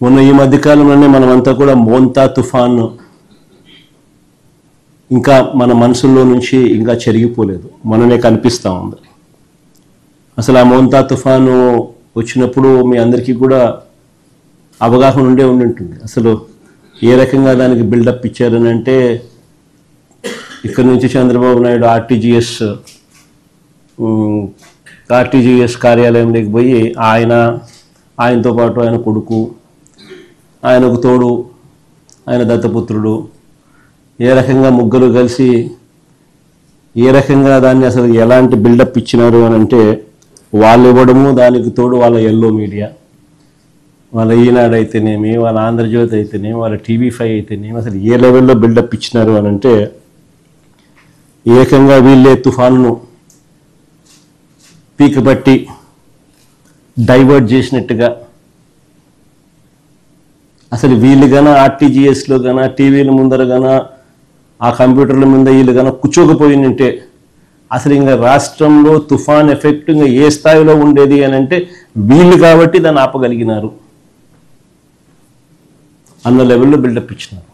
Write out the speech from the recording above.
మొన్న ఈ మధ్యకాలంలోనే మనమంతా కూడా మోంతా తుఫాను ఇంకా మన మనసుల్లో నుంచి ఇంకా చెరిగిపోలేదు, మననే కనిపిస్తూ ఉంది. అసలు ఆ మోంతా తుఫాను వచ్చినప్పుడు మీ అందరికీ కూడా అవగాహన ఉండి ఉంటుంది. అసలు ఏ రకంగా దానికి బిల్డప్ ఇచ్చారని అంటే, ఇక్కడ నుంచి చంద్రబాబు నాయుడు ఆర్టీజీఎస్ కార్యాలయంలోకి పోయి ఆయనతో పాటు ఆయన కొడుకు, ఆయనకు తోడు ఆయన దత్తపుత్రుడు, ఏ రకంగా ముగ్గురు కలిసి ఏ రకంగా దాన్ని అసలు ఎలాంటి బిల్డప్ ఇచ్చినారు అని అంటే, వాళ్ళు ఇవ్వడము, దానికి తోడు వాళ్ళ ఎల్లో మీడియా, వాళ్ళ ఈనాడు అయితేనేమి, వాళ్ళ ఆంధ్రజ్యోతి అయితేనేమి, వాళ్ళ TV5 అయితేనేమి, అసలు ఏ లెవెల్లో బిల్డప్ ఇచ్చినారు అని అంటే, ఏకంగా వీళ్ళే తుఫానును పీకబట్టి డైవర్ట్ చేసినట్టుగా, అసలు వీళ్ళు గాన ఆర్టీజీఎస్లో గాన టీవీల ముందర గాన ఆ కంప్యూటర్ల మీద వీళ్ళు గాన కూర్చోకపోయినంటే అసలు ఇంకా రాష్ట్రంలో తుఫాన్ ఎఫెక్ట్ ఇంకా ఏ స్థాయిలో ఉండేది అని అంటే, వీళ్ళు కాబట్టి దాన్ని ఆపగలిగినారు అన్న లెవెల్లో బిల్డప్ ఇచ్చినారు.